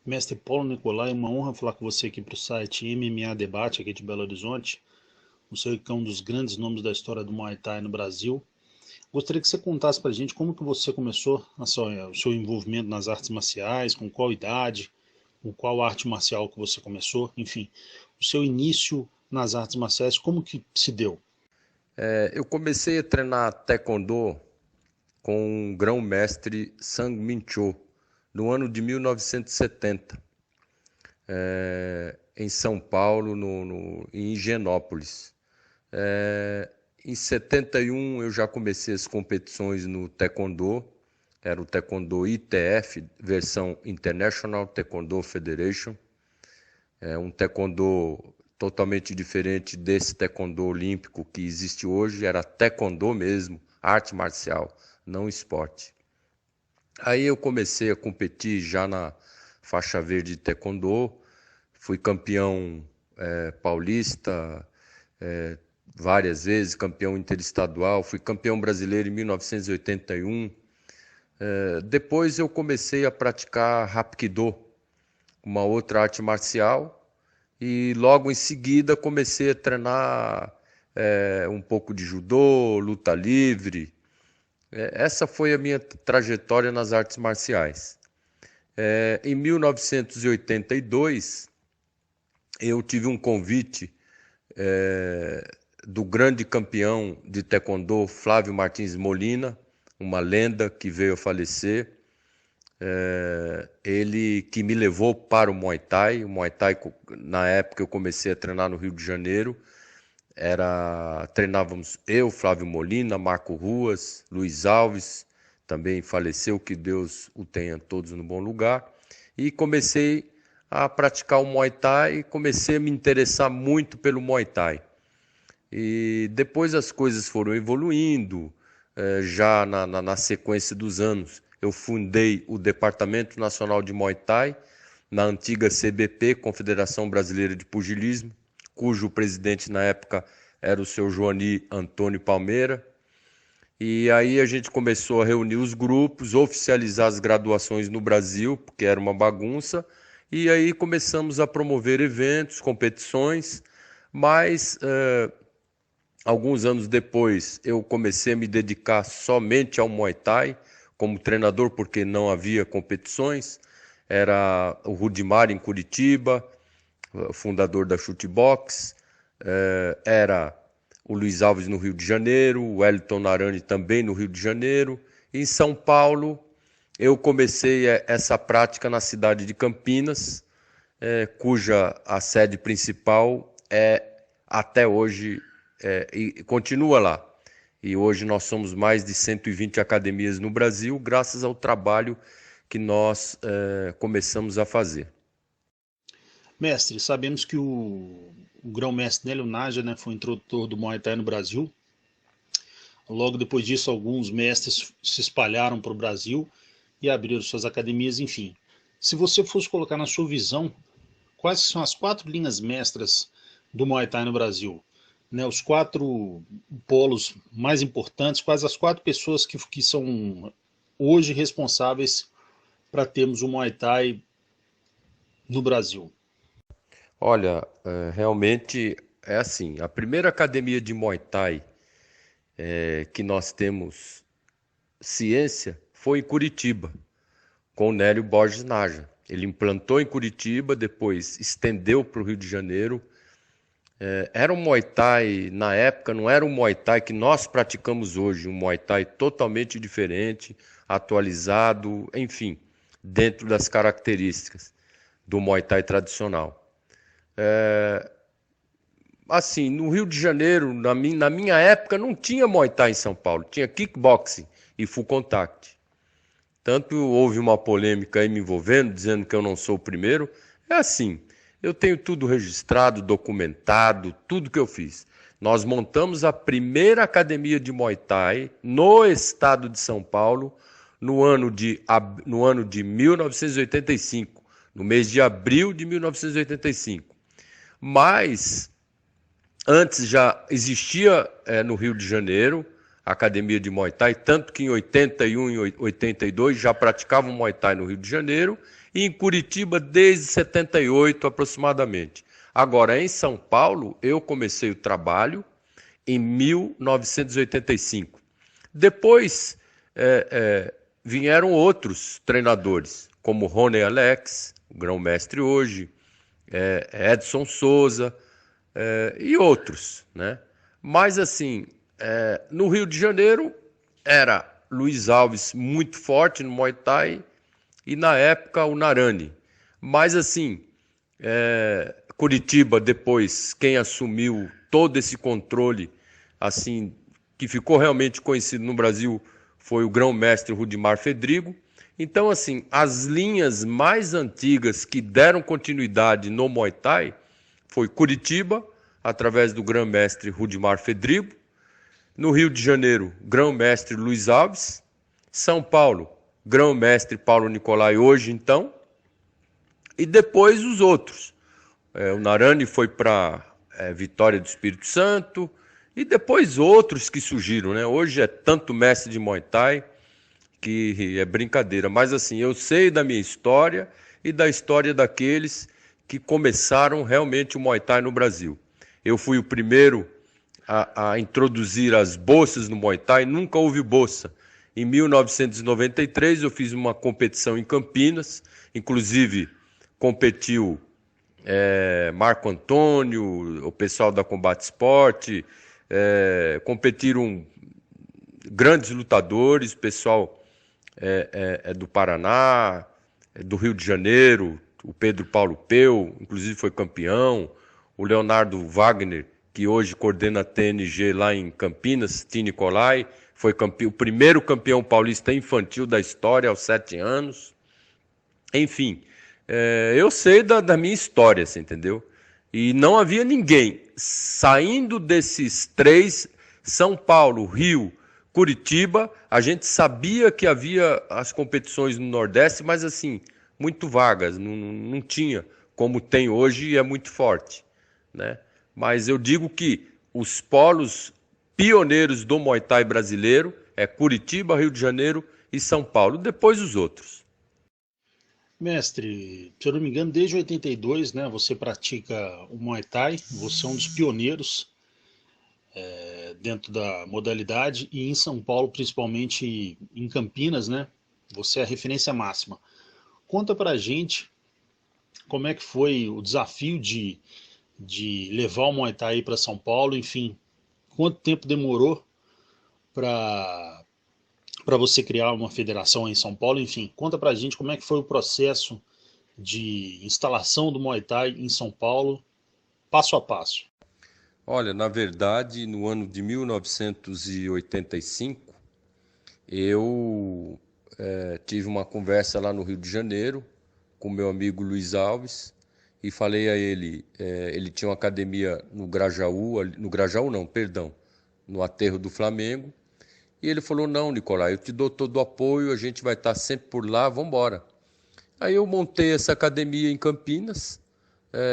Mestre Paulo Nicolai, é uma honra falar com você aqui para o site MMA Debate aqui de Belo Horizonte. Você que é um dos grandes nomes da história do Muay Thai no Brasil. Gostaria que você contasse para a gente como que você começou o seu envolvimento nas artes marciais, com qual idade, com qual arte marcial que você começou, enfim, o seu início nas artes marciais, como que se deu? Eu comecei a treinar taekwondo com o grão-mestre Sang Min Cho no ano de 1970, em São Paulo, em Higienópolis. Em 71 eu já comecei as competições no taekwondo, era o taekwondo ITF, versão International Taekwondo Federation. É um taekwondo totalmente diferente desse taekwondo olímpico que existe hoje, era taekwondo mesmo, arte marcial, não esporte. Aí eu comecei a competir já na faixa verde de taekwondo, fui campeão paulista várias vezes, campeão interestadual, fui campeão brasileiro em 1981. Depois eu comecei a praticar Hapkido, uma outra arte marcial, e logo em seguida comecei a treinar um pouco de judô, luta livre. Essa foi a minha trajetória nas artes marciais. Em 1982, eu tive um convite do grande campeão de taekwondo, Flávio Martins Molina, uma lenda que veio a falecer. Ele que me levou para o Muay Thai. O Muay Thai, na época eu comecei a treinar no Rio de Janeiro, treinávamos eu, Flávio Molina, Marco Ruas, Luiz Alves, também faleceu, que Deus o tenha todos no bom lugar, e comecei a praticar o Muay Thai e comecei a me interessar muito pelo Muay Thai. E depois as coisas foram evoluindo, já na sequência dos anos. Eu fundei o Departamento Nacional de Muay Thai, na antiga CBP, Confederação Brasileira de Pugilismo, cujo presidente na época era o seu Joani Antônio Palmeira. E aí a gente começou a reunir os grupos, oficializar as graduações no Brasil, porque era uma bagunça, e aí começamos a promover eventos, competições, mas alguns anos depois eu comecei a me dedicar somente ao Muay Thai, como treinador, porque não havia competições. Era o Rudimar em Curitiba, fundador da Chutebox, era o Luiz Alves no Rio de Janeiro, o Wellington Narani também no Rio de Janeiro. Em São Paulo, eu comecei essa prática na cidade de Campinas, cuja a sede principal é até hoje, e continua lá. E hoje nós somos mais de 120 academias no Brasil, graças ao trabalho que nós começamos a fazer. Mestre, sabemos que o grão-mestre Nélio Naja, né, foi o introdutor do Muay Thai no Brasil. Logo depois disso, alguns mestres se espalharam para o Brasil e abriram suas academias, enfim. Se você fosse colocar na sua visão, quais são as 4 linhas mestras do Muay Thai no Brasil? Né, os 4 polos mais importantes, quais as 4 pessoas que são hoje responsáveis para termos o Muay Thai no Brasil? Olha, realmente é assim, a primeira academia de Muay Thai que nós temos ciência foi em Curitiba, com o Nélio Borges Naja. Ele implantou em Curitiba, depois estendeu para o Rio de Janeiro. Era um Muay Thai, na época, não era um Muay Thai que nós praticamos hoje, um Muay Thai totalmente diferente, atualizado, enfim, dentro das características do Muay Thai tradicional. Assim, no Rio de Janeiro, na minha época, não tinha Muay Thai em São Paulo, tinha kickboxing e full contact. Tanto houve uma polêmica aí me envolvendo, dizendo que eu não sou o primeiro. É assim, eu tenho tudo registrado, documentado, tudo que eu fiz. Nós montamos a primeira academia de Muay Thai no estado de São Paulo no ano de 1985, no mês de abril de 1985. Mas antes já existia no Rio de Janeiro a academia de Muay Thai, tanto que em 81 e 82 já praticavam Muay Thai no Rio de Janeiro, e em Curitiba desde 78 aproximadamente. Agora, em São Paulo, eu comecei o trabalho em 1985. Depois vieram outros treinadores, como Rony Alex, o grão-mestre hoje, Edson Souza e outros, né? Mas assim, no Rio de Janeiro era Luiz Alves muito forte no Muay Thai e na época o Narani. Mas assim, Curitiba depois, quem assumiu todo esse controle, assim, que ficou realmente conhecido no Brasil, foi o grão-mestre Rudimar Fedrigo. Então, assim, as linhas mais antigas que deram continuidade no Muay Thai foi Curitiba, através do grão-mestre Rudimar Fedrigo. No Rio de Janeiro, grão-mestre Luiz Alves. São Paulo, grão-mestre Paulo Nicolai, hoje então. E depois os outros. O Narani foi para Vitória do Espírito Santo. E depois outros que surgiram, né? Hoje é tanto mestre de Muay Thai que é brincadeira. Mas assim, eu sei da minha história e da história daqueles que começaram realmente o Muay Thai no Brasil. Eu fui o primeiro a introduzir as bolsas no Muay Thai, nunca houve bolsa. Em 1993 eu fiz uma competição em Campinas, inclusive competiu Marco Antônio, o pessoal da Combate Esporte, competiram grandes lutadores, pessoal do Paraná, do Rio de Janeiro, o Pedro Paulo Peu, inclusive foi campeão, o Leonardo Wagner, que hoje coordena a TNG lá em Campinas, Tim Nicolai, foi o primeiro campeão paulista infantil da história aos 7 anos. Enfim, eu sei da minha história, você entendeu? E não havia ninguém saindo desses três, São Paulo, Rio, Curitiba, a gente sabia que havia as competições no Nordeste, mas assim, muito vagas, não tinha, como tem hoje e é muito forte, né? Mas eu digo que os polos pioneiros do Muay Thai brasileiro é Curitiba, Rio de Janeiro e São Paulo, depois os outros. Mestre, se eu não me engano, desde 82, né, você pratica o Muay Thai, você é um dos pioneiros dentro da modalidade, e em São Paulo, principalmente em Campinas, né, você é a referência máxima. Conta pra gente como é que foi o desafio de levar o Muay Thai para São Paulo, enfim, quanto tempo demorou para você criar uma federação em São Paulo, enfim, conta pra gente como é que foi o processo de instalação do Muay Thai em São Paulo, passo a passo. Olha, na verdade, no ano de 1985, eu tive uma conversa lá no Rio de Janeiro com meu amigo Luiz Alves e falei a ele, ele tinha uma academia no Grajaú, no Aterro do Flamengo, e ele falou, não, Nicolai, eu te dou todo o apoio, a gente vai estar sempre por lá, vamos embora. Aí eu montei essa academia em Campinas,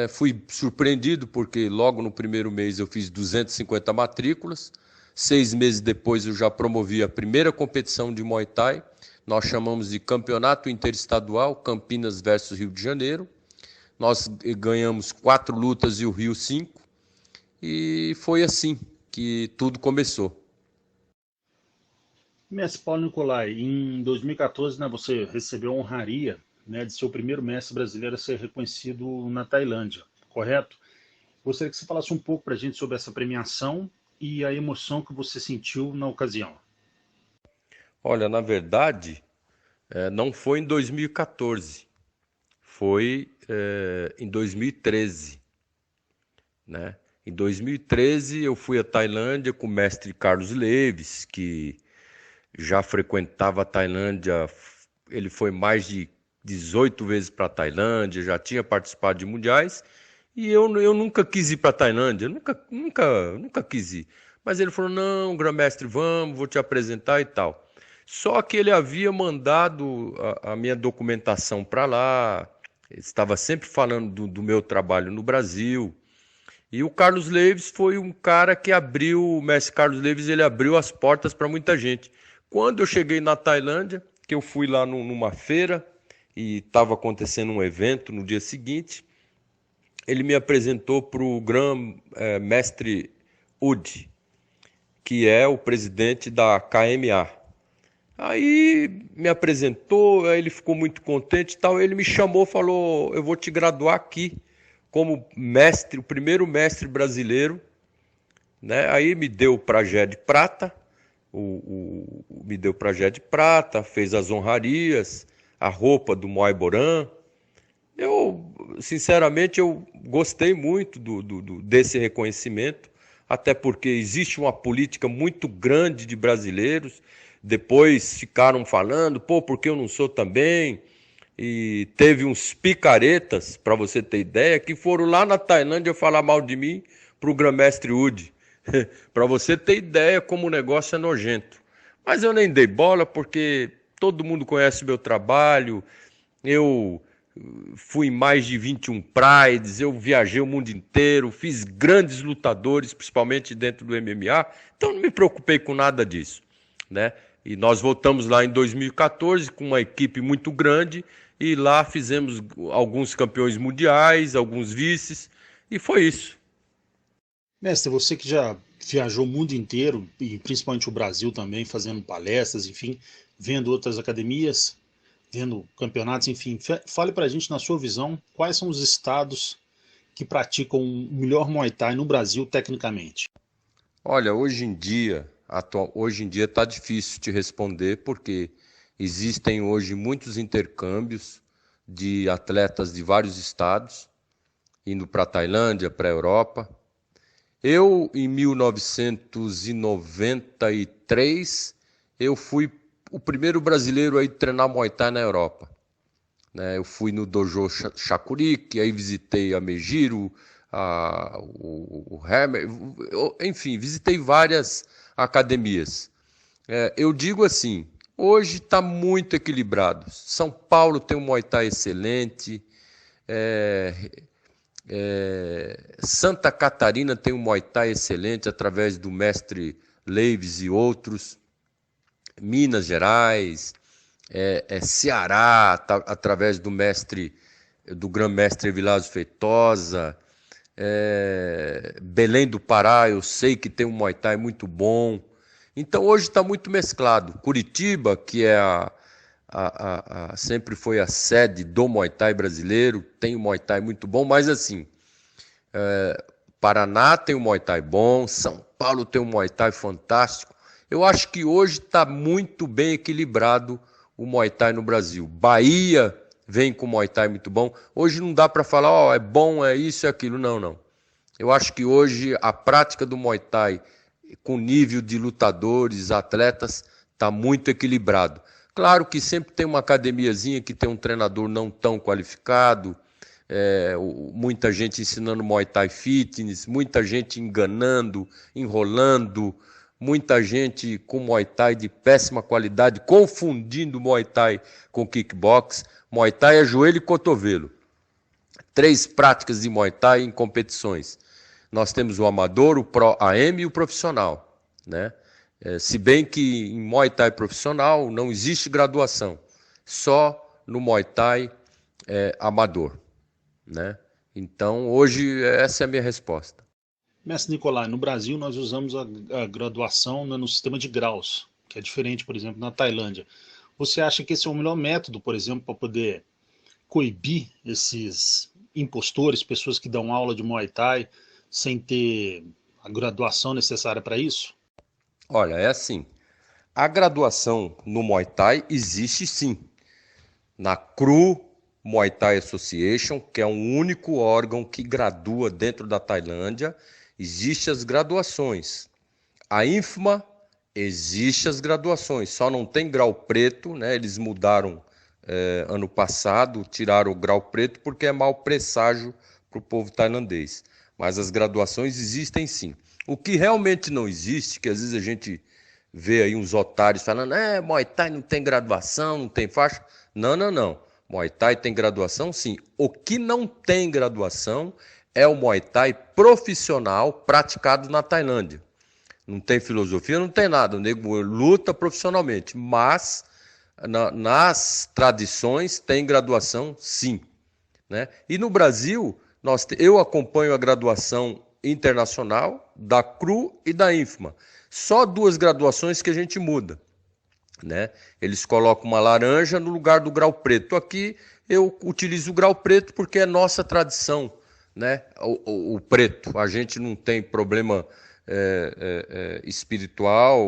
fui surpreendido porque logo no primeiro mês eu fiz 250 matrículas, 6 meses depois eu já promovi a primeira competição de Muay Thai, nós chamamos de Campeonato Interestadual, Campinas versus Rio de Janeiro, nós ganhamos 4 lutas e o Rio 5, e foi assim que tudo começou. Mestre Paulo Nicolai, em 2014, né, você recebeu a honraria, né, de ser o primeiro mestre brasileiro a ser reconhecido na Tailândia, correto? Gostaria que você falasse um pouco para a gente sobre essa premiação e a emoção que você sentiu na ocasião. Olha, na verdade, não foi em 2014, foi em 2013, né? Em 2013 eu fui à Tailândia com o mestre Carlos Leves, que já frequentava a Tailândia, ele foi mais de 18 vezes para a Tailândia, já tinha participado de mundiais, e eu nunca quis ir para a Tailândia, nunca quis ir. Mas ele falou, não, grão-mestre, vamos, vou te apresentar e tal. Só que ele havia mandado a minha documentação para lá, estava sempre falando do meu trabalho no Brasil, e o Carlos Leves foi um cara que o mestre Carlos Leves, ele abriu as portas para muita gente. Quando eu cheguei na Tailândia, que eu fui lá numa feira, e estava acontecendo um evento no dia seguinte. Ele me apresentou para o Grã-Mestre Ud, que é o presidente da KMA. Aí me apresentou, aí ele ficou muito contente e tal. Ele me chamou, falou: eu vou te graduar aqui como mestre, o primeiro mestre brasileiro, né? Aí me deu o prajé de prata, me deu o prajé de prata, fez as honrarias, a roupa do Moai Borã. Sinceramente, eu gostei muito desse reconhecimento, até porque existe uma política muito grande de brasileiros. Depois ficaram falando, pô, porque eu não sou também? E teve uns picaretas, para você ter ideia, que foram lá na Tailândia falar mal de mim para o Grã-Mestre Ud. Para você ter ideia como o negócio é nojento. Mas eu nem dei bola, porque todo mundo conhece o meu trabalho. Eu fui em mais de 21 prides, eu viajei o mundo inteiro, fiz grandes lutadores, principalmente dentro do MMA, então não me preocupei com nada disso, né? E nós voltamos lá em 2014 com uma equipe muito grande e lá fizemos alguns campeões mundiais, alguns vices, e foi isso. Mestre, você que já viajou o mundo inteiro, e principalmente o Brasil também, fazendo palestras, enfim, vendo outras academias, vendo campeonatos, enfim, fale pra gente, na sua visão, quais são os estados que praticam o melhor Muay Thai no Brasil tecnicamente? Olha, hoje em dia está difícil te responder, porque existem hoje muitos intercâmbios de atletas de vários estados, indo para a Tailândia, para a Europa. Eu, em 1993, eu fui o primeiro brasileiro a ir treinar Muay Thai na Europa, né? Eu fui no Dojo Shakurik, aí visitei a Mejiro, o Hammer, enfim, visitei várias academias. Eu digo assim, hoje está muito equilibrado. São Paulo tem um Muay Thai excelente, Santa Catarina tem um Muay Thai excelente através do mestre Leives e outros. Minas Gerais, Ceará, através do Grã-Mestre Evilásio Feitosa, Belém do Pará, eu sei que tem um Muay Thai muito bom. Então hoje está muito mesclado. Curitiba, que é sempre foi a sede do Muay Thai brasileiro, tem um Muay Thai muito bom, mas assim, Paraná tem um Muay Thai bom, São Paulo tem um Muay Thai fantástico. Eu acho que hoje está muito bem equilibrado o Muay Thai no Brasil. Bahia vem com Muay Thai muito bom. Hoje não dá para falar, ó, é bom, é isso, é aquilo. Não, não. Eu acho que hoje a prática do Muay Thai, com nível de lutadores, atletas, está muito equilibrado. Claro que sempre tem uma academiazinha que tem um treinador não tão qualificado, muita gente ensinando Muay Thai Fitness, muita gente enganando, enrolando, muita gente com Muay Thai de péssima qualidade, confundindo Muay Thai com kickbox. Muay Thai é joelho e cotovelo. 3 práticas de Muay Thai em competições. Nós temos o amador, o Pro AM e o profissional, né? Se bem que em Muay Thai profissional não existe graduação, só no Muay Thai amador, né? Então hoje essa é a minha resposta. Mestre Nicolai, no Brasil nós usamos a graduação no sistema de graus, que é diferente, por exemplo, na Tailândia. Você acha que esse é o melhor método, por exemplo, para poder coibir esses impostores, pessoas que dão aula de Muay Thai sem ter a graduação necessária para isso? Olha, é assim, a graduação no Muay Thai existe sim. Na CRU Muay Thai Association, que é um único órgão que gradua dentro da Tailândia, existem as graduações. A INFMA existe as graduações, só não tem grau preto, né? Eles mudaram ano passado, tiraram o grau preto porque é mau presságio para o povo tailandês. Mas as graduações existem sim. O que realmente não existe, que às vezes a gente vê aí uns otários falando, Muay Thai não tem graduação, não tem faixa. Não, não, não. Muay Thai tem graduação sim. O que não tem graduação é o Muay Thai profissional praticado na Tailândia. Não tem filosofia, não tem nada. O nego luta profissionalmente, mas nas tradições tem graduação, sim, né? E no Brasil, eu acompanho a graduação internacional da CRU e da INFMA. Só duas graduações que a gente muda, né? Eles colocam uma laranja no lugar do grau preto. Aqui eu utilizo o grau preto porque é nossa tradição, né? O preto. A gente não tem problema espiritual.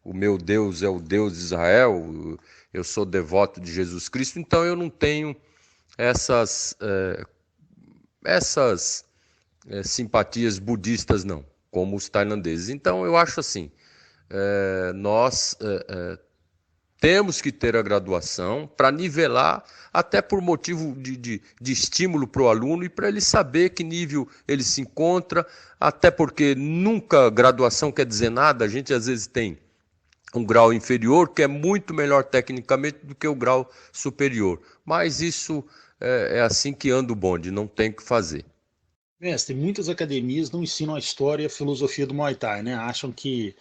O meu Deus é o Deus de Israel. Eu sou devoto de Jesus Cristo, então eu não tenho essas simpatias budistas, não, como os tailandeses. Então eu acho assim, nós temos que ter a graduação para nivelar, até por motivo de estímulo para o aluno e para ele saber que nível ele se encontra, até porque nunca graduação quer dizer nada, a gente às vezes tem um grau inferior que é muito melhor tecnicamente do que o grau superior, mas isso é assim que anda o bonde, não tem o que fazer. Mestre, muitas academias não ensinam a história e a filosofia do Muay Thai, né? Acham que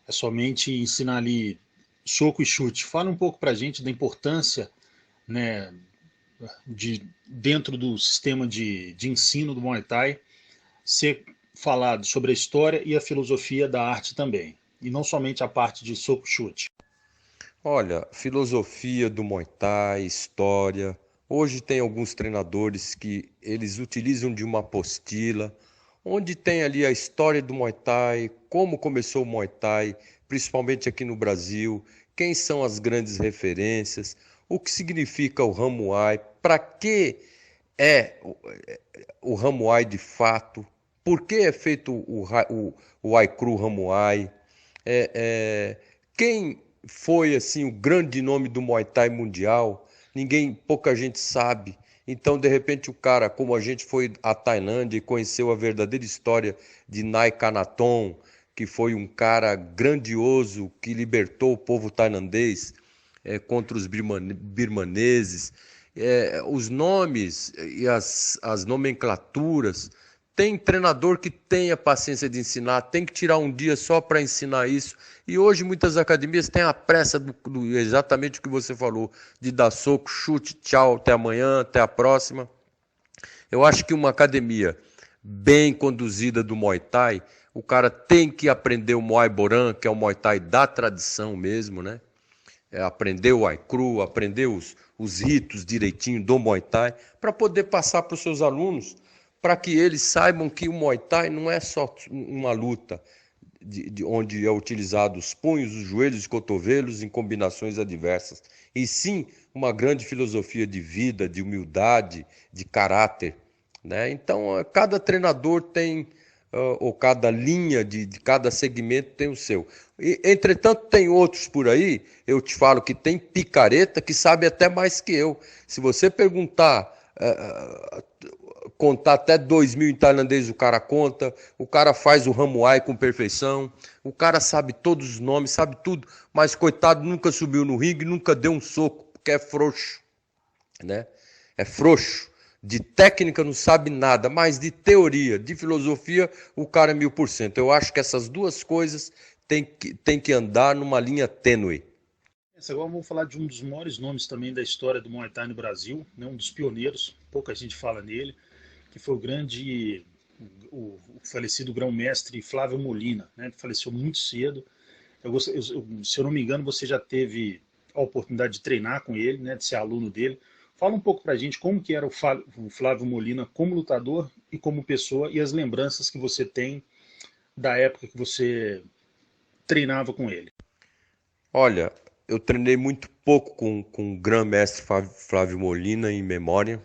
é somente ensinar ali soco e chute. Fala um pouco pra gente da importância, né, dentro do sistema de ensino do Muay Thai, ser falado sobre a história e a filosofia da arte também. E não somente a parte de soco e chute. Olha, filosofia do Muay Thai, história. Hoje tem alguns treinadores que eles utilizam de uma apostila, onde tem ali a história do Muay Thai, como começou o Muay Thai, principalmente aqui no Brasil, quem são as grandes referências, o que significa o Hamuai, para que é o Hamuai de fato, por que é feito o Aikru Hamuai, quem foi assim o grande nome do Muay Thai mundial, pouca gente sabe. Então, de repente, o cara, como a gente foi à Tailândia e conheceu a verdadeira história de Nai Kanaton, que foi um cara grandioso que libertou o povo tailandês contra os birmaneses, os nomes e as nomenclaturas. Tem treinador que tem a paciência de ensinar, tem que tirar um dia só para ensinar isso. E hoje muitas academias têm a pressa exatamente o que você falou, de dar soco, chute, tchau, até amanhã, até a próxima. Eu acho que uma academia bem conduzida do Muay Thai, o cara tem que aprender o Muay Boran, que é o Muay Thai da tradição mesmo, né? Aprender o Aikru, aprender os ritos direitinho do Muay Thai, para poder passar para os seus alunos, para que eles saibam que o Muay Thai não é só uma luta onde é utilizado os punhos, os joelhos e os cotovelos em combinações adversas, e sim uma grande filosofia de vida, de humildade, de caráter, né? Então, cada treinador tem, ou cada linha de cada segmento tem o seu. Entretanto, tem outros por aí, eu te falo que tem picareta que sabe até mais que eu. Se você perguntar, contar até 2.000 em tailandês, o cara conta, o cara faz o Hamuai com perfeição, o cara sabe todos os nomes, sabe tudo, mas coitado, nunca subiu no ringue, nunca deu um soco, porque é frouxo, né? É frouxo. De técnica não sabe nada, mas de teoria, de filosofia, o cara é 1000%. Eu acho que essas duas coisas têm que andar numa linha tênue. Agora vamos falar de um dos maiores nomes também da história do Muay Thai no Brasil, né? Um dos pioneiros, pouca gente fala nele, que foi o falecido grão-mestre Flávio Molina, né? Que faleceu muito cedo. Se eu não me engano, você já teve a oportunidade de treinar com ele, né? De ser aluno dele. Fala um pouco pra gente como que era o Flávio Molina como lutador e como pessoa e as lembranças que você tem da época que você treinava com ele. Olha, eu treinei muito pouco com o grão-mestre Flávio Molina em memória.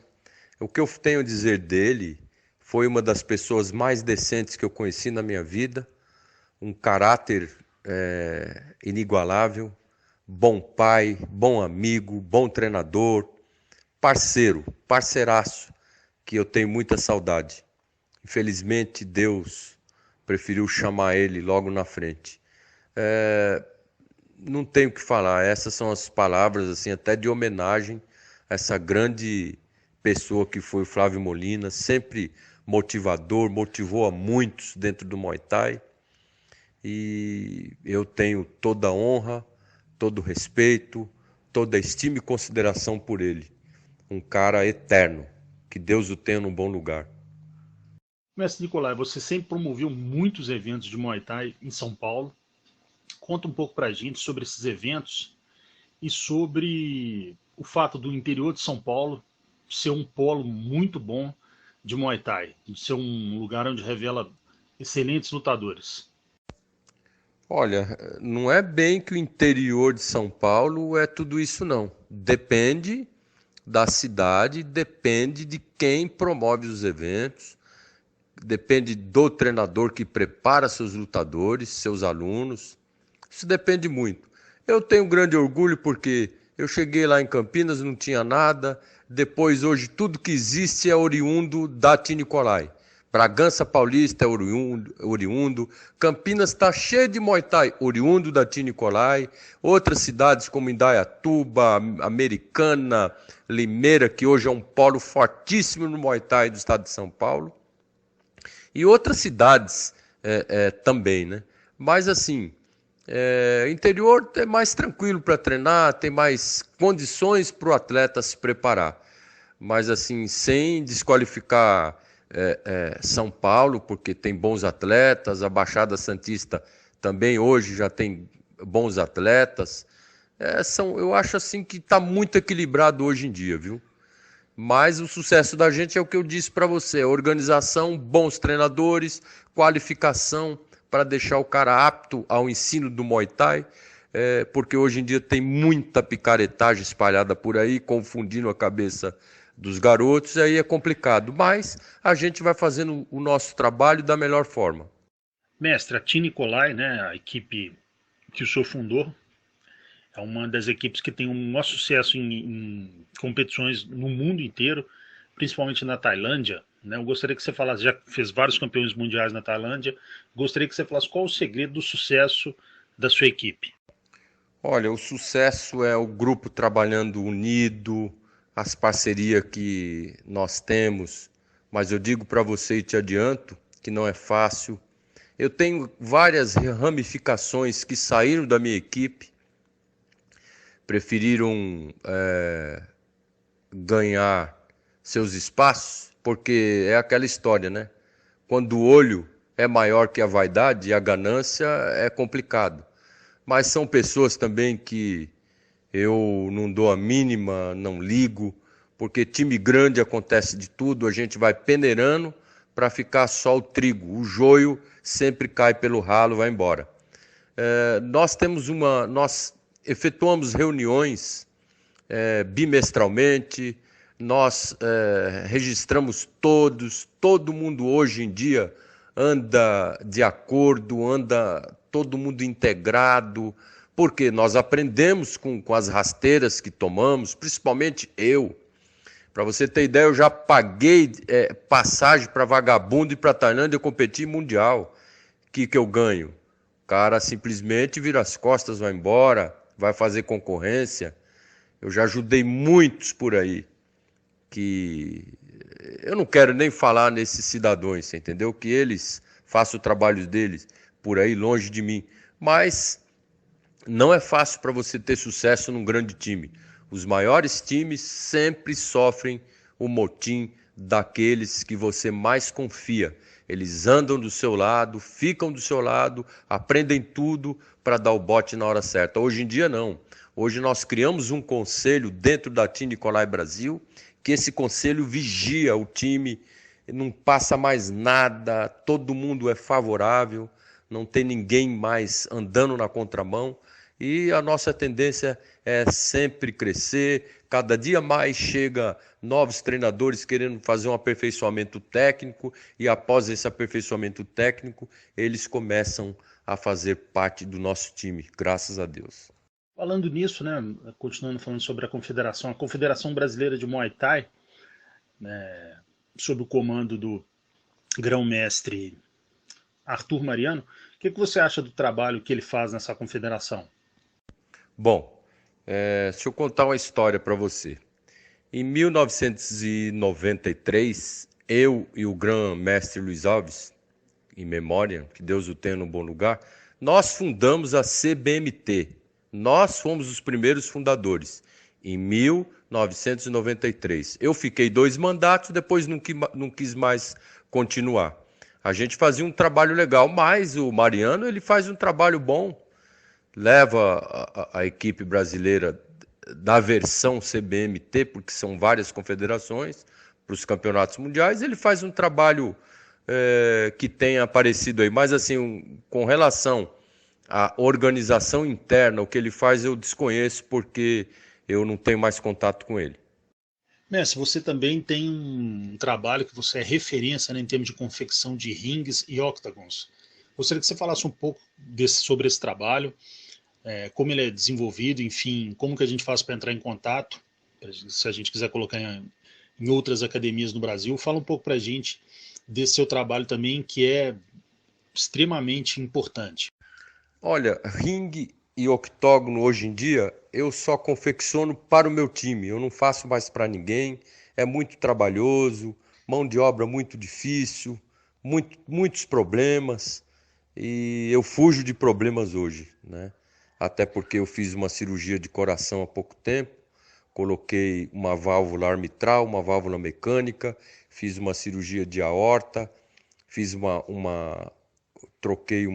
O que eu tenho a dizer dele foi uma das pessoas mais decentes que eu conheci na minha vida, um caráter inigualável, bom pai, bom amigo, bom treinador, parceiraço, que eu tenho muita saudade. Infelizmente, Deus preferiu chamar ele logo na frente. Não tenho o que falar, essas são as palavras assim, até de homenagem a essa grande pessoa que foi o Flávio Molina, sempre motivador, motivou a muitos dentro do Muay Thai. E eu tenho toda a honra, todo respeito, toda estima e consideração por ele. Um cara eterno. Que Deus o tenha num bom lugar. Mestre Nicolai, você sempre promoveu muitos eventos de Muay Thai em São Paulo. Conta um pouco pra gente sobre esses eventos e sobre o fato do interior de São Paulo ser um polo muito bom de Muay Thai, de ser um lugar onde revela excelentes lutadores. Olha, não é bem que o interior de São Paulo é tudo isso, não. Depende da cidade, depende de quem promove os eventos, depende do treinador que prepara seus lutadores, seus alunos. Isso depende muito. Eu tenho grande orgulho porque eu cheguei lá em Campinas, não tinha nada. Depois, hoje, tudo que existe é oriundo da Tia Nicolai. Bragança Paulista é oriundo. Campinas está cheio de Muay Thai, oriundo da Tia Nicolai. Outras cidades como Indaiatuba, Americana, Limeira, que hoje é um polo fortíssimo no Muay Thai do estado de São Paulo. E outras cidades também, né? Mas assim, interior é mais tranquilo para treinar, tem mais condições para o atleta se preparar. Mas assim, sem desqualificar São Paulo, porque tem bons atletas, a Baixada Santista também hoje já tem bons atletas. Eu acho assim que está muito equilibrado hoje em dia, viu? Mas o sucesso da gente é o que eu disse para você, organização, bons treinadores, qualificação para deixar o cara apto ao ensino do Muay Thai, porque hoje em dia tem muita picaretagem espalhada por aí, confundindo a cabeça dos garotos, e aí é complicado. Mas a gente vai fazendo o nosso trabalho da melhor forma. Mestre, a Tia Nicolai, né, a equipe que o senhor fundou, é uma das equipes que tem um maior sucesso em competições no mundo inteiro, principalmente na Tailândia. Né? Eu gostaria que você falasse, já fez vários campeões mundiais na Tailândia, gostaria que você falasse qual o segredo do sucesso da sua equipe. Olha, o sucesso é o grupo trabalhando unido, as parcerias que nós temos, mas eu digo para você e te adianto que não é fácil. Eu tenho várias ramificações que saíram da minha equipe, preferiram ganhar seus espaços, porque é aquela história, né? Quando o olho é maior que a vaidade e a ganância, é complicado. Mas são pessoas também que eu não dou a mínima, não ligo, porque time grande acontece de tudo, a gente vai peneirando para ficar só o trigo, o joio sempre cai pelo ralo, vai embora. Nós efetuamos reuniões bimestralmente, nós registramos todo mundo hoje em dia anda de acordo, anda todo mundo integrado, porque nós aprendemos com as rasteiras que tomamos, principalmente eu. Para você ter ideia, eu já paguei passagem para vagabundo e para Tailândia competir mundial. O que eu ganho? O cara simplesmente vira as costas, vai embora, vai fazer concorrência. Eu já ajudei muitos por aí, que eu não quero nem falar nesses cidadãos, entendeu? Que eles façam o trabalho deles por aí, longe de mim. Mas não é fácil para você ter sucesso num grande time. Os maiores times sempre sofrem o motim daqueles que você mais confia. Eles andam do seu lado, ficam do seu lado, aprendem tudo para dar o bote na hora certa. Hoje em dia não. Hoje nós criamos um conselho dentro da Tia Nicolai Brasil, que esse conselho vigia o time, não passa mais nada, todo mundo é favorável, não tem ninguém mais andando na contramão. E a nossa tendência é sempre crescer, cada dia mais chega novos treinadores querendo fazer um aperfeiçoamento técnico e após esse aperfeiçoamento técnico, eles começam a fazer parte do nosso time, graças a Deus. Falando nisso, né, continuando falando sobre a Confederação Brasileira de Muay Thai, sob o comando do grão-mestre Arthur Mariano, o que você acha do trabalho que ele faz nessa confederação? Bom, deixa eu contar uma história para você. Em 1993, eu e o grão-mestre Luiz Alves, em memória, que Deus o tenha no bom lugar, nós fundamos a CBMT, Nós fomos os primeiros fundadores, em 1993. Eu fiquei 2 mandatos, depois não quis mais continuar. A gente fazia um trabalho legal, mas o Mariano ele faz um trabalho bom, leva a equipe brasileira da versão CBMT, porque são várias confederações, para os campeonatos mundiais. Ele faz um trabalho que tem aparecido aí, mas assim, com relação à organização interna, o que ele faz eu desconheço, porque eu não tenho mais contato com ele. Mestre, você também tem um trabalho que você é referência, né, em termos de confecção de rings e octagons. Gostaria que você falasse um pouco sobre esse trabalho, como ele é desenvolvido, enfim, como que a gente faz para entrar em contato, se a gente quiser colocar em outras academias no Brasil. Fala um pouco para a gente desse seu trabalho também, que é extremamente importante. Olha, ringue e octógono hoje em dia eu só confecciono para o meu time, eu não faço mais para ninguém, é muito trabalhoso, mão de obra muito difícil, muitos problemas e eu fujo de problemas hoje, né? Até porque eu fiz uma cirurgia de coração há pouco tempo, coloquei uma válvula arbitral, uma válvula mecânica, fiz uma cirurgia de aorta, fiz troquei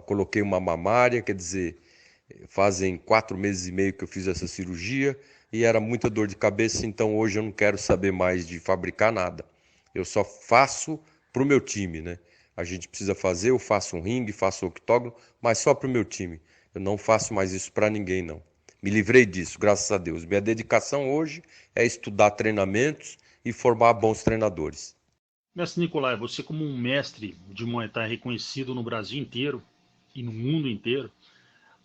coloquei uma mamária, quer dizer, fazem 4 meses e meio que eu fiz essa cirurgia e era muita dor de cabeça, então hoje eu não quero saber mais de fabricar nada. Eu só faço para o meu time, né? A gente precisa fazer, eu faço um ringue, faço um octógono, mas só para o meu time. Eu não faço mais isso para ninguém, não. Me livrei disso, graças a Deus. Minha dedicação hoje é estudar treinamentos e formar bons treinadores. Mestre Nicolai, você como um mestre de Muay Thai reconhecido no Brasil inteiro e no mundo inteiro,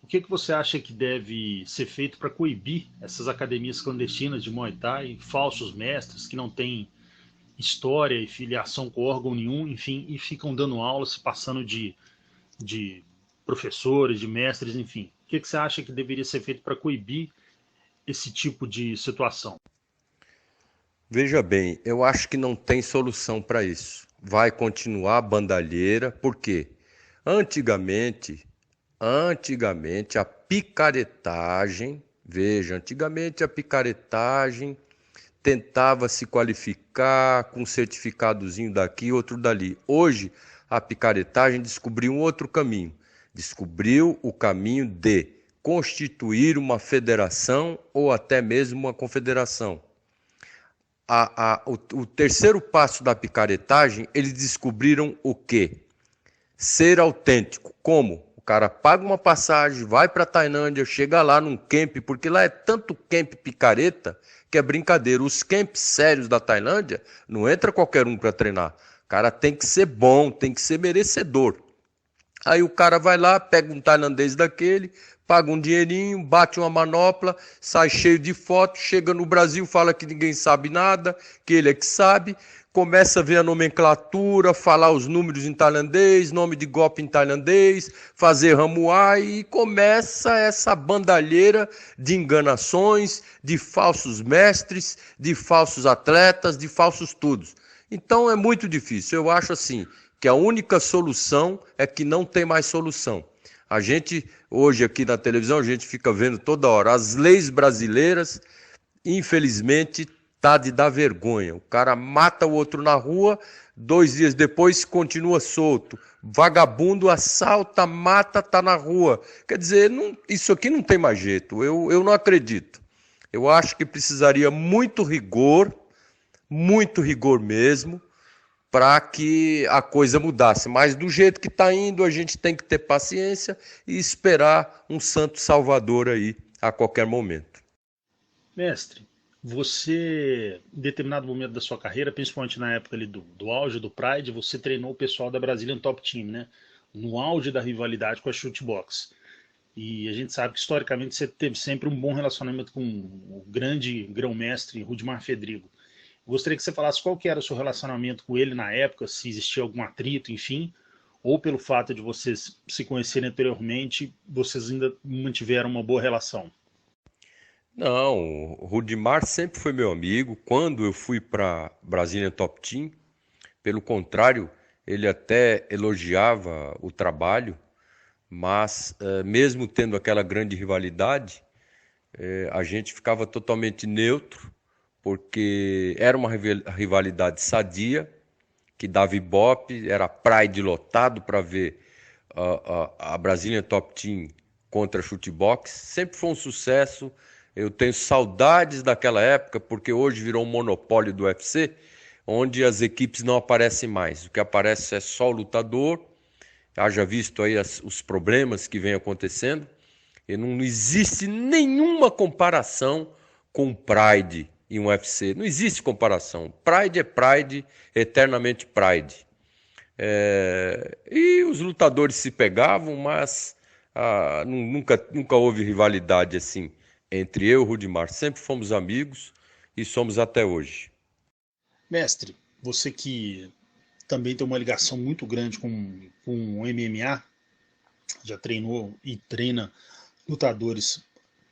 o que você acha que deve ser feito para coibir essas academias clandestinas de Muay Thai, falsos mestres que não têm história e filiação com órgão nenhum, enfim, e ficam dando aula, se passando de professores, de mestres, enfim. O que você acha que deveria ser feito para coibir esse tipo de situação? Veja bem, eu acho que não tem solução para isso. Vai continuar a bandalheira, porque antigamente a picaretagem, veja, antigamente a picaretagem tentava se qualificar com um certificadozinho daqui, outro dali. Hoje a picaretagem descobriu um outro caminho. Descobriu o caminho de constituir uma federação ou até mesmo uma confederação. O terceiro passo da picaretagem, eles descobriram o quê? Ser autêntico. Como? O cara paga uma passagem, vai para a Tailândia, chega lá num camp, porque lá é tanto camp picareta que é brincadeira. Os camps sérios da Tailândia, não entra qualquer um para treinar. O cara tem que ser bom, tem que ser merecedor. Aí o cara vai lá, pega um tailandês daquele, paga um dinheirinho, bate uma manopla, sai cheio de fotos, chega no Brasil, fala que ninguém sabe nada, que ele é que sabe, começa a ver a nomenclatura, falar os números em tailandês, nome de golpe em tailandês, fazer ramuai e começa essa bandalheira de enganações, de falsos mestres, de falsos atletas, de falsos tudos. Então é muito difícil, eu acho assim, que a única solução é que não tem mais solução. A gente, hoje aqui na televisão, a gente fica vendo toda hora as leis brasileiras, infelizmente, tá de dar vergonha. O cara mata o outro na rua, 2 dias depois continua solto. Vagabundo assalta, mata, tá na rua. Quer dizer, isso aqui não tem mais jeito, eu não acredito. Eu acho que precisaria muito rigor mesmo, para que a coisa mudasse. Mas do jeito que está indo, a gente tem que ter paciência e esperar um santo salvador aí a qualquer momento. Mestre, você, em determinado momento da sua carreira, principalmente na época ali do auge do Pride, você treinou o pessoal da Brazilian Top Team, né? No auge da rivalidade com a Shootbox. E a gente sabe que historicamente você teve sempre um bom relacionamento com o grande grão-mestre Rudimar Fedrigo. Gostaria que você falasse qual que era o seu relacionamento com ele na época, se existia algum atrito, enfim, ou pelo fato de vocês se conhecerem anteriormente, vocês ainda mantiveram uma boa relação. Não, o Rudimar sempre foi meu amigo. Quando eu fui para Brazilian Top Team, pelo contrário, ele até elogiava o trabalho, Mas, mesmo tendo aquela grande rivalidade, a gente ficava totalmente neutro, porque era uma rivalidade sadia, que dava ibope, era Pride lotado para ver a Brazilian Top Team contra a Chutebox. Sempre foi um sucesso. Eu tenho saudades daquela época, porque hoje virou um monopólio do UFC, onde as equipes não aparecem mais. O que aparece é só o lutador. Haja visto aí os problemas que vem acontecendo. E não existe nenhuma comparação com Pride em um UFC. Não existe comparação. Pride é Pride, eternamente Pride. E os lutadores se pegavam, mas nunca houve rivalidade assim entre eu e o Rudimar. Sempre fomos amigos e somos até hoje. Mestre, você que também tem uma ligação muito grande com o MMA, já treinou e treina lutadores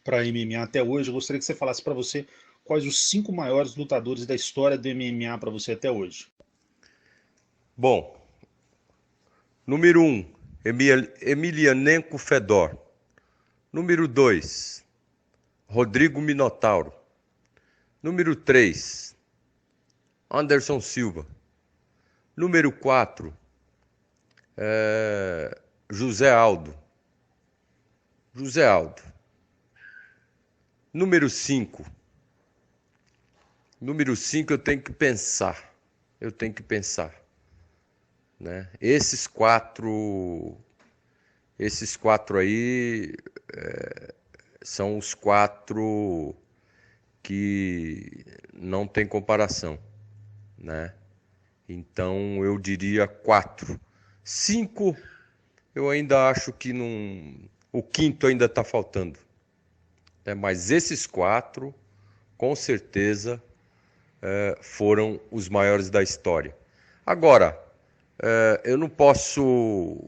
para MMA até hoje, eu gostaria que você falasse para você quais os 5 maiores lutadores da história do MMA para você até hoje. Bom, número 1, Emelianenko Fedor. Número 2, Rodrigo Minotauro. Número 3, Anderson Silva. Número 4, José Aldo. Número 5 eu tenho que pensar. Né? Esses quatro aí são os 4 que não tem comparação, né? Então eu diria 4. 5 eu ainda acho que não, o quinto ainda está faltando, né? Mas esses 4 com certeza foram os maiores da história. Agora, eu não posso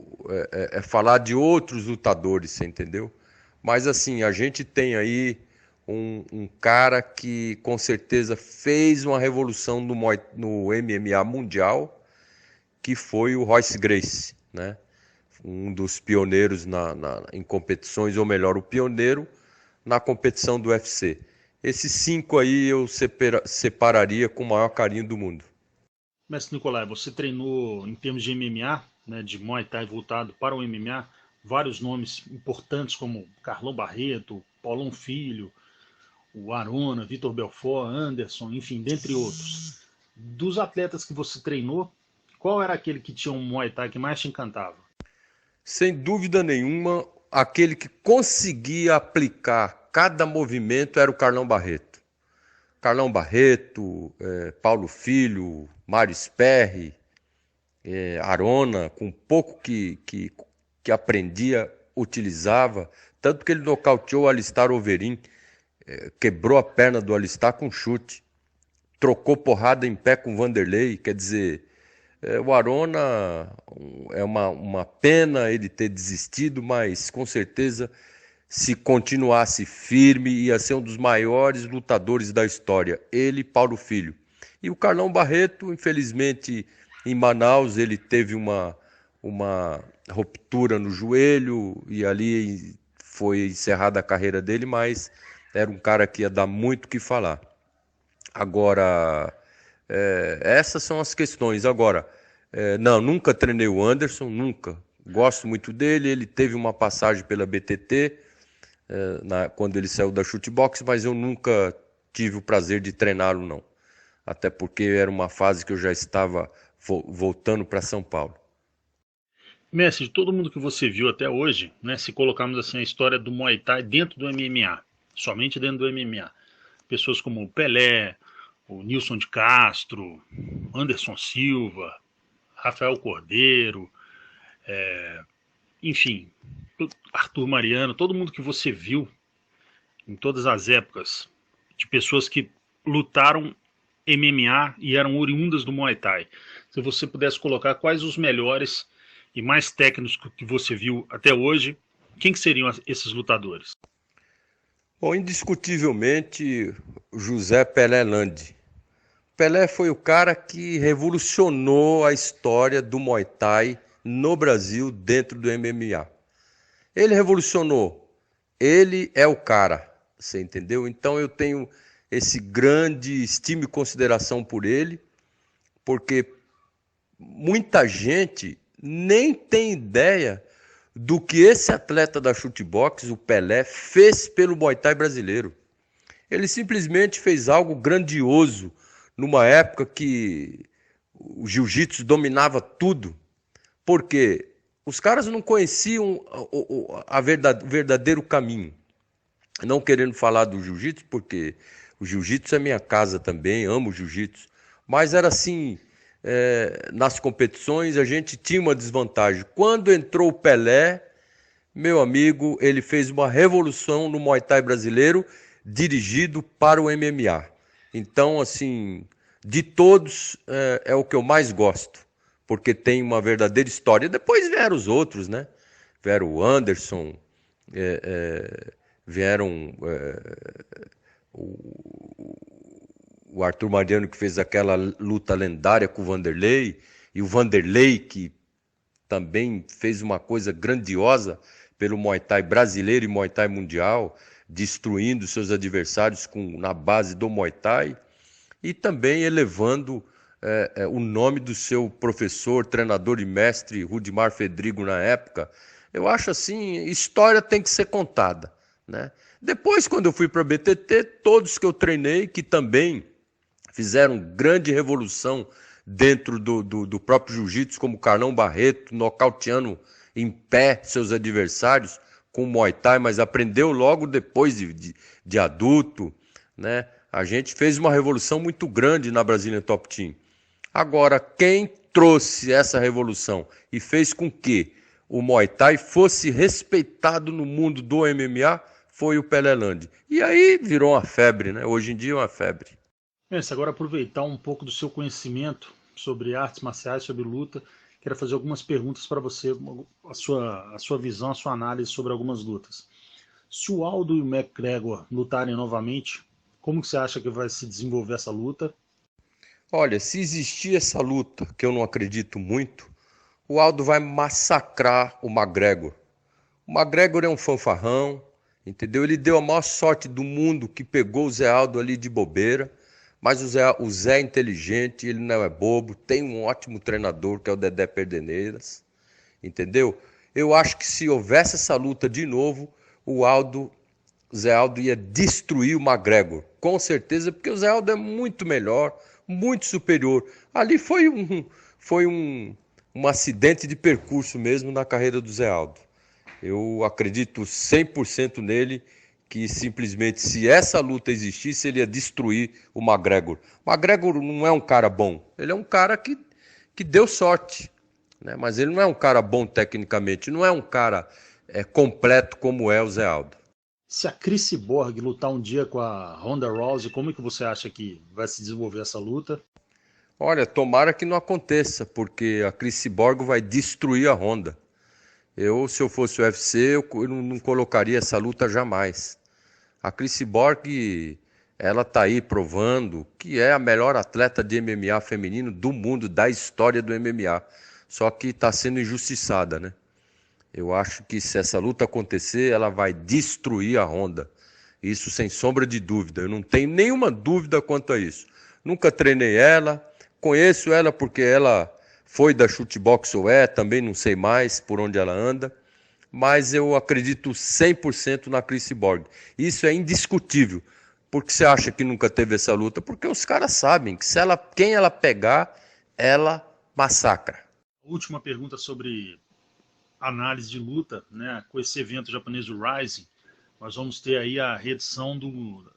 falar de outros lutadores, você entendeu? Mas assim, a gente tem aí um cara que com certeza fez uma revolução no MMA mundial, que foi o Royce Gracie, né? Um dos pioneiros em competições, ou melhor, o pioneiro na competição do UFC. Esses 5 aí eu separaria com o maior carinho do mundo. Mestre Nicolai, você treinou em termos de MMA, né, de Muay Thai voltado para o MMA, vários nomes importantes como Carlão Barreto, Paulão Filho, o Arona, Vitor Belfort, Anderson, enfim, dentre outros. Dos atletas que você treinou, qual era aquele que tinha um Muay Thai que mais te encantava? Sem dúvida nenhuma, aquele que conseguia aplicar cada movimento era o Carlão Barreto. Carlão Barreto, Paulo Filho, Mário Sperry, Arona, com pouco que aprendia, utilizava, tanto que ele nocauteou o Alistair Overeem, quebrou a perna do Alistair com chute, trocou porrada em pé com Vanderlei. Quer dizer, o Arona é uma pena ele ter desistido, mas com certeza, se continuasse firme, ia ser um dos maiores lutadores da história. Ele e Paulo Filho. E o Carlão Barreto, infelizmente, em Manaus, ele teve uma ruptura no joelho e ali foi encerrada a carreira dele, mas era um cara que ia dar muito o que falar. Agora, essas são as questões. Agora, não, nunca treinei o Anderson, nunca. Gosto muito dele, ele teve uma passagem pela BTT, quando ele saiu da Chutebox, mas eu nunca tive o prazer de treiná-lo, não. Até porque era uma fase que eu já estava voltando para São Paulo. Mestre, de todo mundo que você viu até hoje, né, se colocarmos assim a história do Muay Thai dentro do MMA, somente dentro do MMA, pessoas como o Pelé, o Nilson de Castro, Anderson Silva, Rafael Cordeiro, enfim, Arthur Mariano, todo mundo que você viu em todas as épocas, de pessoas que lutaram MMA e eram oriundas do Muay Thai. Se você pudesse colocar quais os melhores e mais técnicos que você viu até hoje, quem que seriam esses lutadores? Bom, indiscutivelmente, José Pelé Landi. Pelé foi o cara que revolucionou a história do Muay Thai no Brasil, dentro do MMA. Ele revolucionou. Ele é o cara, você entendeu? Então eu tenho esse grande estima e consideração por ele, porque muita gente nem tem ideia do que esse atleta da chutebox, o Pelé, fez pelo Muay Thai brasileiro. Ele simplesmente fez algo grandioso numa época que o jiu-jitsu dominava tudo, porque os caras não conheciam o verdadeiro caminho. Não querendo falar do jiu-jitsu, porque o jiu-jitsu é minha casa também, amo o jiu-jitsu, mas era assim, nas competições a gente tinha uma desvantagem. Quando entrou o Pelé, meu amigo, ele fez uma revolução no Muay Thai brasileiro, dirigido para o MMA. Então, assim, de todos, é o que eu mais gosto, porque tem uma verdadeira história. Depois vieram os outros, né? Vieram o Anderson, vieram o Arthur Mariano, que fez aquela luta lendária com o Vanderlei, e o Vanderlei, que também fez uma coisa grandiosa pelo Muay Thai brasileiro e Muay Thai mundial, destruindo seus adversários na base do Muay Thai, e também elevando o nome do seu professor, treinador e mestre, Rudimar Fedrigo, na época. Eu acho assim, história tem que ser contada, né? Depois, quando eu fui para a BTT, todos que eu treinei, que também fizeram grande revolução dentro do próprio jiu-jitsu, como Carlão Barreto, nocauteando em pé seus adversários com o Muay Thai, mas aprendeu logo depois de adulto, né? A gente fez uma revolução muito grande na Brazilian Top Team. Agora, quem trouxe essa revolução e fez com que o Muay Thai fosse respeitado no mundo do MMA foi o Pelé Land. E aí virou uma febre, né? Hoje em dia é uma febre. Mestre, agora aproveitar um pouco do seu conhecimento sobre artes marciais, sobre luta, quero fazer algumas perguntas para você, a sua visão, a sua análise sobre algumas lutas. Se o Aldo e o McGregor lutarem novamente, como que você acha que vai se desenvolver essa luta? Olha, se existir essa luta, que eu não acredito muito, o Aldo vai massacrar o McGregor. O McGregor é um fanfarrão, entendeu? Ele deu a maior sorte do mundo que pegou o Zé Aldo ali de bobeira, mas o Zé é inteligente, ele não é bobo, tem um ótimo treinador que é o Dedé Perdeneiras, entendeu? Eu acho que se houvesse essa luta de novo, o Zé Aldo ia destruir o McGregor, com certeza, porque o Zé Aldo é muito melhor, muito superior. Ali foi um acidente de percurso mesmo na carreira do Zé Aldo. Eu acredito 100% nele, que simplesmente se essa luta existisse, ele ia destruir o McGregor. O McGregor não é um cara bom, ele é um cara que deu sorte, né? Mas ele não é um cara bom tecnicamente, não é um cara completo como é o Zé Aldo. Se a Cris Borg lutar um dia com a Ronda Rousey, como é que você acha que vai se desenvolver essa luta? Olha, tomara que não aconteça, porque a Cris Borg vai destruir a Ronda. Se eu fosse o UFC, eu não colocaria essa luta jamais. A Cris Borg, ela tá aí provando que é a melhor atleta de MMA feminino do mundo, da história do MMA. Só que está sendo injustiçada, né? Eu acho que se essa luta acontecer, ela vai destruir a Ronda. Isso sem sombra de dúvida. Eu não tenho nenhuma dúvida quanto a isso. Nunca treinei ela, conheço ela porque ela foi da Chutebox ou também não sei mais por onde ela anda, mas eu acredito 100% na Cris Borg. Isso é indiscutível. Por que você acha que nunca teve essa luta? Porque os caras sabem que quem ela pegar, ela massacra. Última pergunta sobre análise de luta, né? Com esse evento japonês, o Rising, nós vamos ter aí a reedição do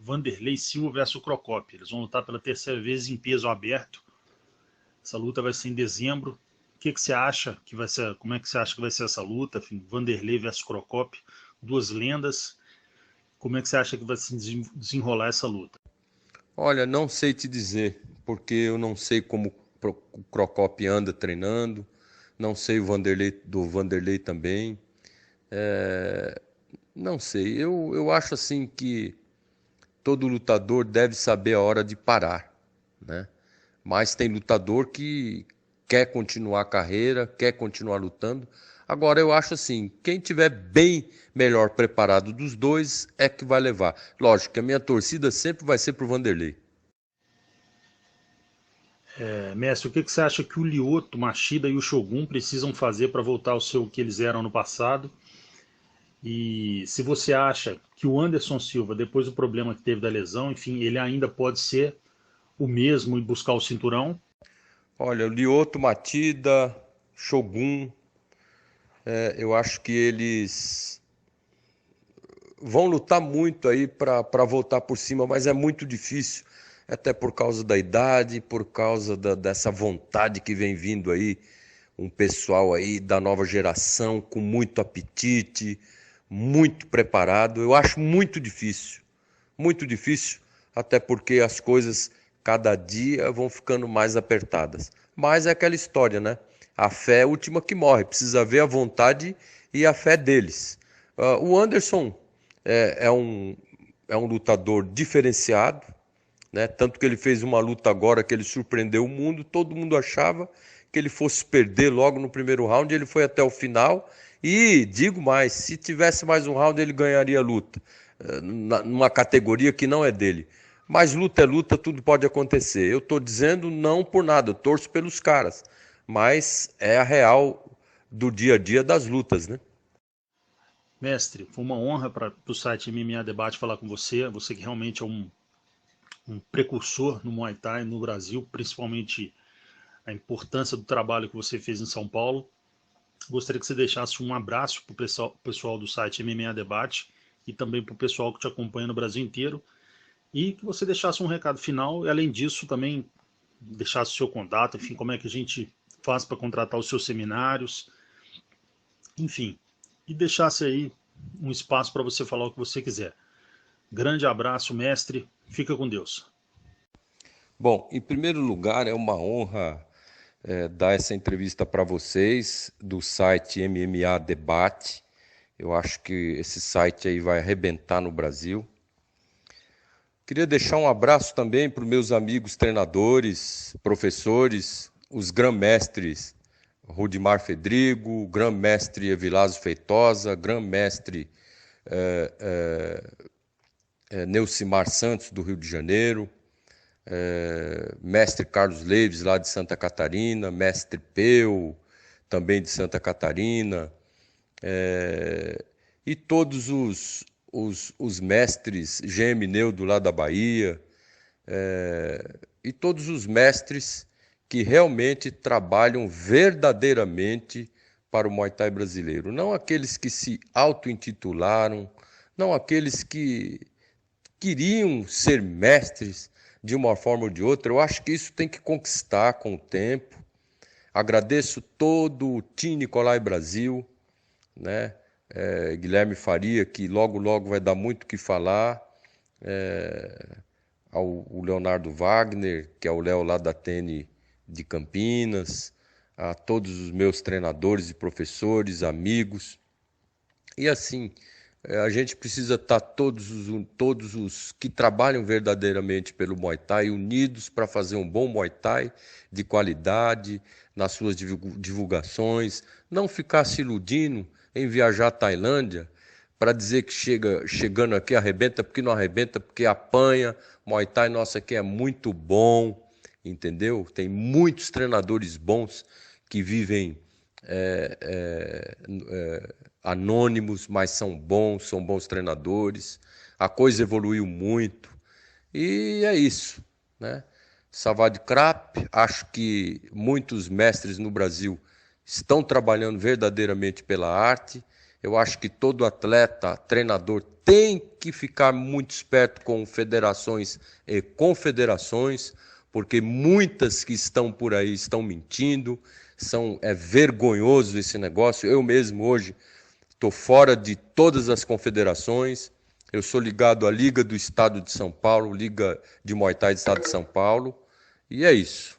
Vanderlei Silva versus Crocop. Eles vão lutar pela terceira vez em peso aberto. Essa luta vai ser em dezembro. O que você acha que vai ser? Como é que você acha que vai ser essa luta? Enfim, Vanderlei versus Crocop, duas lendas. Como é que você acha que vai se desenrolar essa luta? Olha, não sei te dizer, porque eu não sei como o Crocop anda treinando, não sei do Vanderlei também. Não sei, eu acho assim que todo lutador deve saber a hora de parar, né? Mas tem lutador que quer continuar a carreira, quer continuar lutando. Agora, eu acho assim, quem tiver bem melhor preparado dos dois é que vai levar. Lógico que a minha torcida sempre vai ser pro Vanderlei. Mestre, o que você acha que o Lyoto, o Machida e o Shogun precisam fazer para voltar ao seu que eles eram no passado? E se você acha que o Anderson Silva, depois do problema que teve da lesão, enfim, ele ainda pode ser o mesmo e buscar o cinturão? Olha, o Lyoto, Matida, Shogun, eu acho que eles vão lutar muito aí para voltar por cima, mas é muito difícil, até por causa da idade, por causa dessa vontade que vem vindo aí, um pessoal aí da nova geração com muito apetite, muito preparado. Eu acho muito difícil, até porque as coisas cada dia vão ficando mais apertadas. Mas é aquela história, né? A fé é a última que morre, precisa ver a vontade e a fé deles. O Anderson é um lutador diferenciado, né? Tanto que ele fez uma luta agora que ele surpreendeu o mundo, todo mundo achava que ele fosse perder logo no primeiro round, ele foi até o final e, digo mais, se tivesse mais um round ele ganharia a luta, numa categoria que não é dele. Mas luta é luta, tudo pode acontecer. Eu estou dizendo não por nada, eu torço pelos caras, mas é a real do dia a dia das lutas, né? Mestre, foi uma honra para o site MMA Debate falar com você. Você que realmente é um precursor no Muay Thai no Brasil, principalmente a importância do trabalho que você fez em São Paulo. Gostaria que você deixasse um abraço para o pessoal do site MMA Debate e também para o pessoal que te acompanha no Brasil inteiro. E que você deixasse um recado final e, além disso, também deixasse o seu contato, enfim, como é que a gente faz para contratar os seus seminários, enfim, e deixasse aí um espaço para você falar o que você quiser. Grande abraço, mestre. Fica com Deus. Bom, em primeiro lugar, é uma honra dar essa entrevista para vocês do site MMA Debate. Eu acho que esse site aí vai arrebentar no Brasil. Queria deixar um abraço também para os meus amigos treinadores, professores, os grã-mestres Rudimar Fedrigo, grã-mestre Evilásio Feitosa, grã-mestre Neucimar Santos, do Rio de Janeiro, mestre Carlos Leives, lá de Santa Catarina, mestre Peu, também de Santa Catarina, e todos os mestres, GM Neudo, lá da Bahia, e todos os mestres que realmente trabalham verdadeiramente para o Muay Thai brasileiro. Não aqueles que se auto-intitularam, não aqueles que queriam ser mestres de uma forma ou de outra. Eu acho que isso tem que conquistar com o tempo. Agradeço todo o Team Nicolai Brasil, né? Guilherme Faria, que logo vai dar muito o que falar, ao Leonardo Wagner, que é o Léo lá da Tene de Campinas, a todos os meus treinadores e professores, amigos. E assim, a gente precisa estar todos os que trabalham verdadeiramente pelo Muay Thai unidos para fazer um bom Muay Thai de qualidade nas suas divulgações, não ficar se iludindo em viajar à Tailândia para dizer que chegando aqui arrebenta, porque não arrebenta, porque apanha. Muay Thai nosso aqui é muito bom, entendeu? Tem muitos treinadores bons que vivem anônimos, mas são bons treinadores. A coisa evoluiu muito e é isso, né? Savad Krap, acho que muitos mestres no Brasil estão trabalhando verdadeiramente pela arte. Eu acho que todo atleta, treinador, tem que ficar muito esperto com federações e confederações, porque muitas que estão por aí estão mentindo. É vergonhoso esse negócio. Eu mesmo hoje estou fora de todas as confederações. Eu sou ligado à Liga do Estado de São Paulo, Liga de Muay Thai do Estado de São Paulo. E é isso.